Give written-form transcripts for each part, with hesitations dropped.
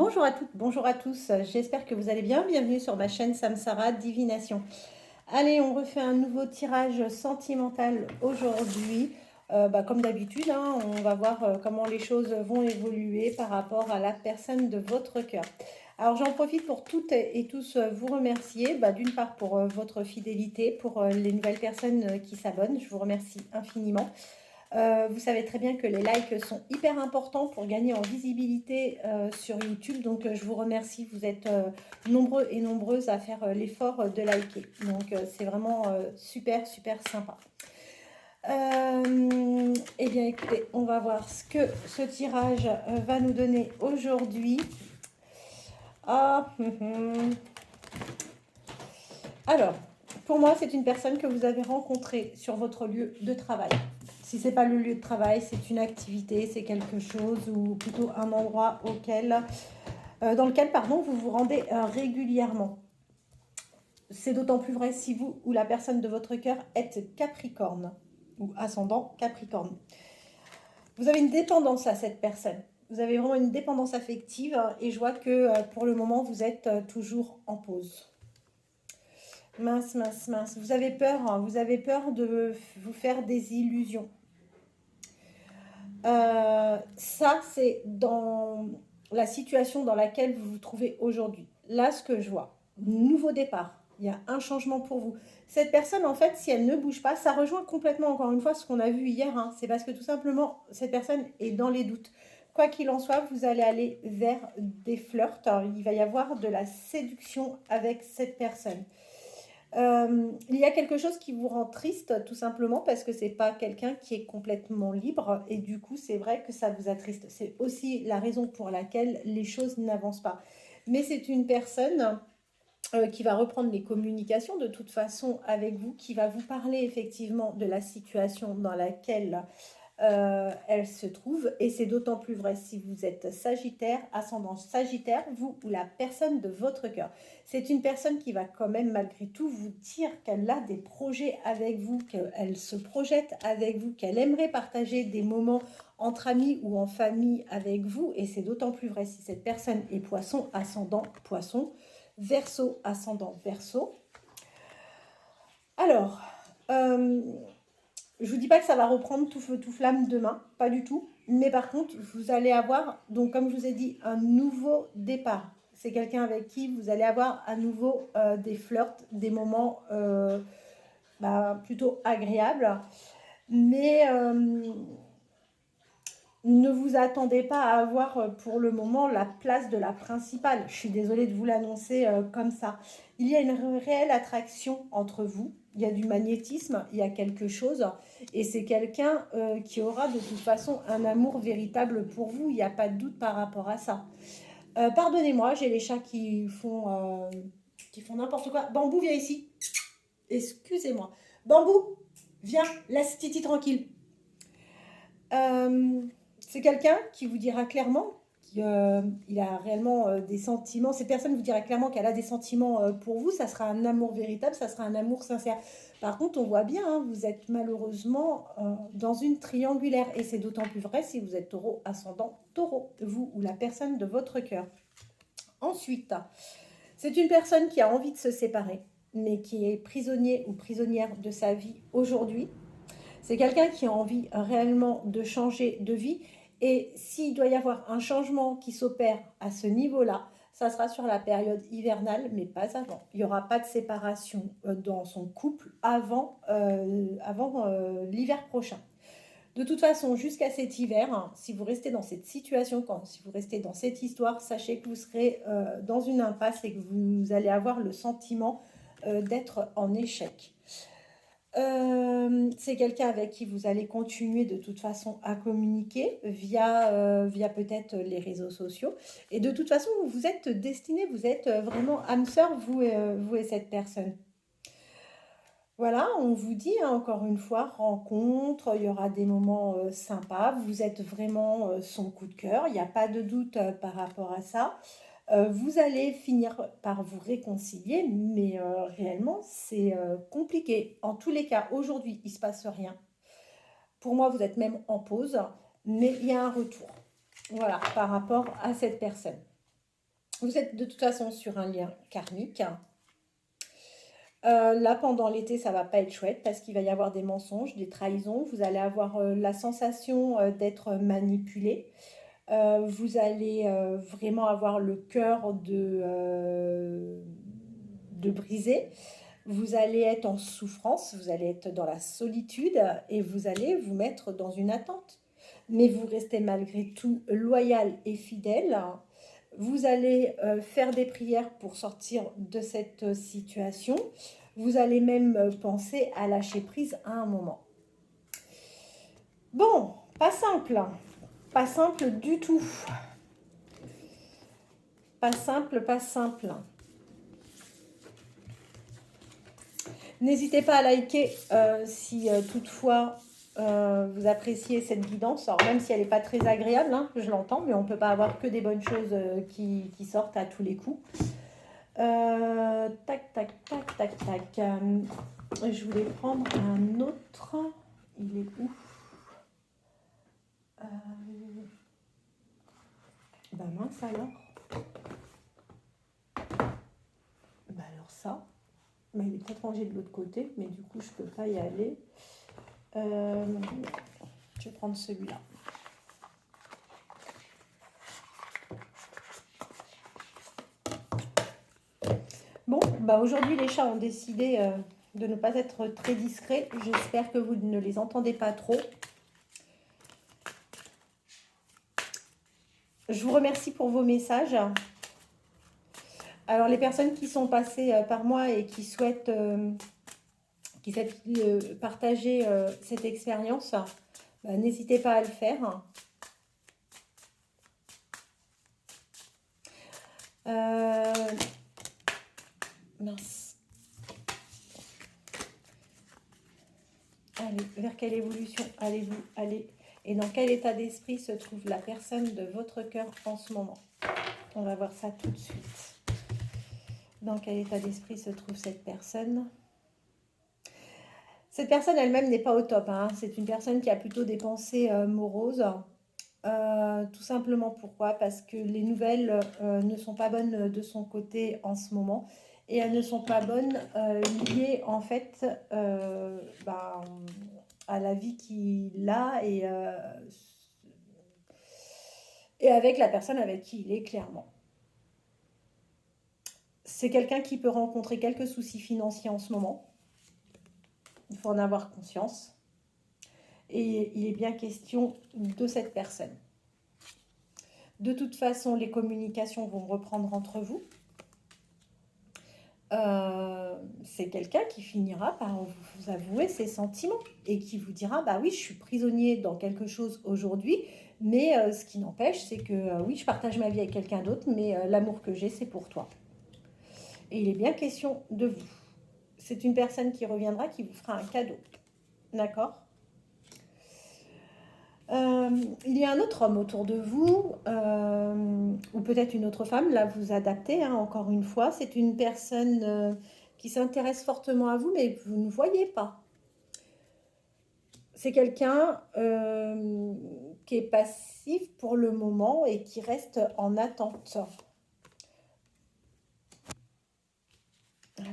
Bonjour à toutes, bonjour à tous. J'espère que vous allez bien. Bienvenue sur ma chaîne Samsara Divination. Allez, on refait un nouveau tirage sentimental aujourd'hui. Comme d'habitude, hein, on va voir comment les choses vont évoluer par rapport à la personne de votre cœur. Alors j'en profite pour toutes et tous vous remercier, d'une part pour votre fidélité, pour les nouvelles personnes qui s'abonnent. Je vous remercie infiniment. Vous savez très bien que les likes sont hyper importants pour gagner en visibilité sur YouTube. Donc, je vous remercie. Vous êtes nombreux et nombreuses à faire l'effort de liker. Donc, c'est vraiment super, super sympa. Eh bien, écoutez, on va voir ce que ce tirage va nous donner aujourd'hui. Ah, Alors, pour moi, c'est une personne que vous avez rencontrée sur votre lieu de travail. Si ce n'est pas le lieu de travail, c'est une activité, c'est quelque chose ou plutôt un endroit dans lequel vous vous rendez régulièrement. C'est d'autant plus vrai si vous ou la personne de votre cœur êtes Capricorne ou ascendant Capricorne. Vous avez une dépendance à cette personne. Vous avez vraiment une dépendance affective et je vois que pour le moment, vous êtes toujours en pause. Mince, mince, mince. Vous avez peur, hein, vous avez peur de vous faire des illusions. Ça, c'est dans la situation dans laquelle vous vous trouvez aujourd'hui. Là, ce que je vois, nouveau départ, il y a un changement pour vous. Cette personne, en fait, si elle ne bouge pas, ça rejoint complètement, encore une fois, ce qu'on a vu hier. Hein. C'est parce que tout simplement, cette personne est dans les doutes. Quoi qu'il en soit, vous allez aller vers des flirts. Alors, il va y avoir de la séduction avec cette personne. Il y a quelque chose qui vous rend triste tout simplement parce que c'est pas quelqu'un qui est complètement libre et du coup c'est vrai que ça vous attriste. C'est aussi la raison pour laquelle les choses n'avancent pas. Mais c'est une personne qui va reprendre les communications de toute façon avec vous, qui va vous parler effectivement de la situation dans laquelle elle se trouve et c'est d'autant plus vrai si vous êtes Sagittaire, ascendant Sagittaire, vous ou la personne de votre cœur. C'est une personne qui va quand même malgré tout vous dire qu'elle a des projets avec vous, qu'elle se projette avec vous, qu'elle aimerait partager des moments entre amis ou en famille avec vous et c'est d'autant plus vrai si cette personne est Poisson, ascendant Poisson, Verseau, ascendant Verseau. Alors, je vous dis pas que ça va reprendre tout feu tout flamme demain, pas du tout. Mais par contre, vous allez avoir, donc comme je vous ai dit, un nouveau départ. C'est quelqu'un avec qui vous allez avoir à nouveau des flirts, des moments plutôt agréables. Mais ne vous attendez pas à avoir pour le moment la place de la principale. Je suis désolée de vous l'annoncer comme ça. Il y a une réelle attraction entre vous. Il y a du magnétisme, il y a quelque chose. Et c'est quelqu'un qui aura de toute façon un amour véritable pour vous. Il n'y a pas de doute par rapport à ça. Pardonnez-moi, j'ai les chats qui font n'importe quoi. Bambou, viens ici. Excusez-moi. Bambou, viens, laisse Titi tranquille. C'est quelqu'un qui vous dira clairement qu'il a réellement des sentiments. Cette personne vous dira clairement qu'elle a des sentiments pour vous. Ça sera un amour véritable, ça sera un amour sincère. Par contre, on voit bien, hein, vous êtes malheureusement dans une triangulaire. Et c'est d'autant plus vrai si vous êtes taureau, ascendant taureau, vous ou la personne de votre cœur. Ensuite, c'est une personne qui a envie de se séparer, mais qui est prisonnier ou prisonnière de sa vie aujourd'hui. C'est quelqu'un qui a envie réellement de changer de vie. Et s'il doit y avoir un changement qui s'opère à ce niveau-là, ça sera sur la période hivernale, mais pas avant. Il n'y aura pas de séparation dans son couple avant l'hiver prochain. De toute façon, jusqu'à cet hiver, hein, si vous restez dans cette situation, si vous restez dans cette histoire, sachez que vous serez dans une impasse et que vous allez avoir le sentiment d'être en échec. C'est quelqu'un avec qui vous allez continuer de toute façon à communiquer via peut-être les réseaux sociaux. Et de toute façon, vous êtes destiné, vous êtes vraiment âme sœur, vous et cette personne. Voilà, on vous dit hein, encore une fois, rencontre, il y aura des moments sympas, vous êtes vraiment son coup de cœur, il n'y a pas de doute par rapport à ça. Vous allez finir par vous réconcilier, mais réellement, c'est compliqué. En tous les cas, aujourd'hui, il ne se passe rien. Pour moi, vous êtes même en pause, mais il y a un retour. Voilà, par rapport à cette personne. Vous êtes de toute façon sur un lien karmique. Là, pendant l'été, ça va pas être chouette parce qu'il va y avoir des mensonges, des trahisons. Vous allez avoir la sensation d'être manipulé. Vous allez vraiment avoir le cœur de briser. Vous allez être en souffrance, vous allez être dans la solitude et vous allez vous mettre dans une attente. Mais vous restez malgré tout loyal et fidèle. Vous allez faire des prières pour sortir de cette situation. Vous allez même penser à lâcher prise à un moment. Bon, pas simple. Pas simple du tout. Pas simple, pas simple. N'hésitez pas à liker si toutefois vous appréciez cette guidance. Alors même si elle n'est pas très agréable, hein, je l'entends, mais on ne peut pas avoir que des bonnes choses qui sortent à tous les coups. Tac, tac, tac, tac, tac. Je voulais prendre un autre. Il est où? Bah mince alors. Bah alors ça. Mais il est peut-être rangé de l'autre côté, mais du coup je peux pas y aller. Je vais prendre celui-là. Bon, bah aujourd'hui les chats ont décidé de ne pas être très discrets. J'espère que vous ne les entendez pas trop. Je vous remercie pour vos messages. Alors les personnes qui sont passées par moi et qui souhaitent partager cette expérience, bah, n'hésitez pas à le faire. Mince. Allez, vers quelle évolution allez-vous aller? Et dans quel état d'esprit se trouve la personne de votre cœur en ce moment? On va voir ça tout de suite. Dans quel état d'esprit se trouve cette personne? Cette personne elle-même n'est pas au top, hein. C'est une personne qui a plutôt des pensées moroses. Tout simplement pourquoi? Parce que les nouvelles ne sont pas bonnes de son côté en ce moment. Et elles ne sont pas bonnes liées en fait à la vie qu'il a et avec la personne avec qui il est clairement. C'est quelqu'un qui peut rencontrer quelques soucis financiers en ce moment. Il faut en avoir conscience. Et il est bien question de cette personne. De toute façon, les communications vont reprendre entre vous. C'est quelqu'un qui finira par vous avouer ses sentiments et qui vous dira bah oui, je suis prisonnier dans quelque chose aujourd'hui, mais ce qui n'empêche, c'est que oui, je partage ma vie avec quelqu'un d'autre, mais l'amour que j'ai, c'est pour toi. Et il est bien question de vous. C'est une personne qui reviendra, qui vous fera un cadeau. D'accord? Il y a un autre homme autour de vous, ou peut-être une autre femme, là vous adaptez, hein, encore une fois. C'est une personne qui s'intéresse fortement à vous, mais que vous ne voyez pas. C'est quelqu'un qui est passif pour le moment et qui reste en attente. Alors.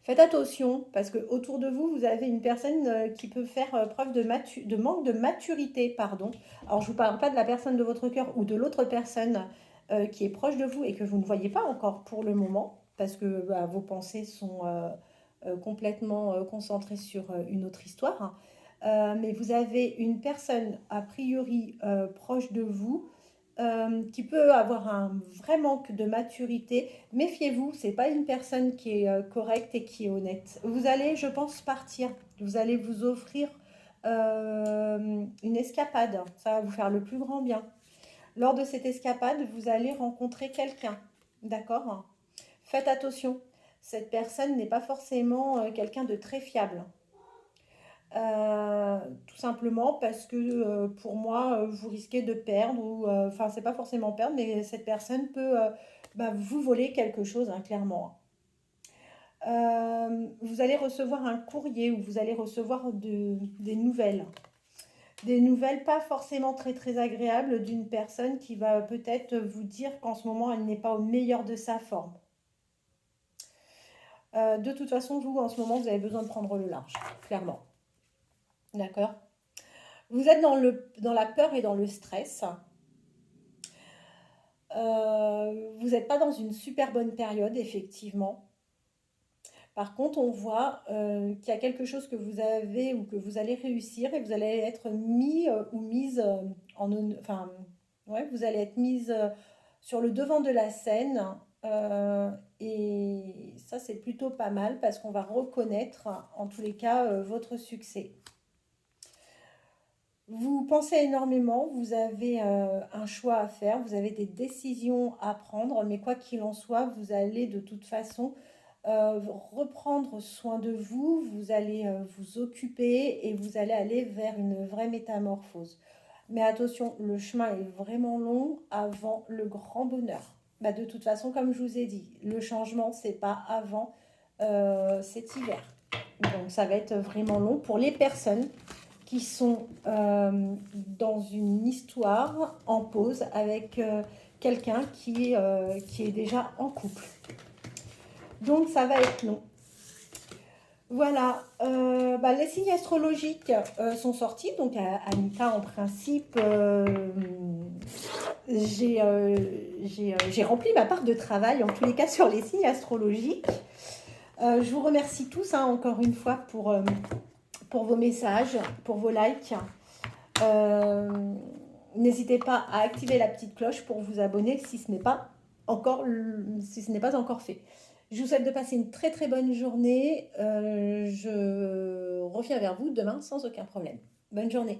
Faites attention, parce que autour de vous, vous avez une personne qui peut faire preuve de manque de maturité, pardon. Alors, je ne vous parle pas de la personne de votre cœur ou de l'autre personne qui est proche de vous et que vous ne voyez pas encore pour le moment, parce que bah, vos pensées sont complètement concentrées sur une autre histoire. Mais vous avez une personne, a priori, proche de vous, qui peut avoir un vrai manque de maturité. Méfiez-vous, c'est pas une personne qui est correcte et qui est honnête. Vous allez, je pense, partir. Vous allez vous offrir une escapade. Ça va vous faire le plus grand bien. Lors de cette escapade, vous allez rencontrer quelqu'un. D'accord? Faites attention. Cette personne n'est pas forcément quelqu'un de très fiable. Tout simplement parce que pour moi, vous risquez de perdre, ou enfin, c'est pas forcément perdre, mais cette personne peut vous voler quelque chose, hein, clairement. Vous allez recevoir un courrier ou vous allez recevoir des nouvelles. Des nouvelles pas forcément très très agréables d'une personne qui va peut-être vous dire qu'en ce moment, elle n'est pas au meilleur de sa forme. De toute façon, vous, en ce moment, vous avez besoin de prendre le large, clairement. D'accord? Vous êtes dans la peur et dans le stress. Vous n'êtes pas dans une super bonne période, effectivement. Par contre, on voit qu'il y a quelque chose que vous avez ou que vous allez réussir et vous allez être mis ou mise enfin, ouais, vous allez être mise sur le devant de la scène. Et ça, c'est plutôt pas mal parce qu'on va reconnaître, en tous les cas, votre succès. Vous pensez énormément, vous avez un choix à faire, vous avez des décisions à prendre, mais quoi qu'il en soit, vous allez de toute façon reprendre soin de vous, vous allez vous occuper et vous allez aller vers une vraie métamorphose. Mais attention, le chemin est vraiment long avant le grand bonheur. Bah, de toute façon, comme je vous ai dit, le changement, c'est pas avant cet hiver. Donc ça va être vraiment long pour les personnes qui sont dans une histoire en pause avec quelqu'un qui est déjà en couple. Donc ça va être long. Voilà, les signes astrologiques sont sortis. Donc Anita, en principe, j'ai rempli ma part de travail, en tous les cas sur les signes astrologiques. Je vous remercie tous, hein, encore une fois, pour vos messages, pour vos likes. N'hésitez pas à activer la petite cloche pour vous abonner si ce n'est pas encore fait. Je vous souhaite de passer une très très bonne journée. Je reviens vers vous demain sans aucun problème. Bonne journée.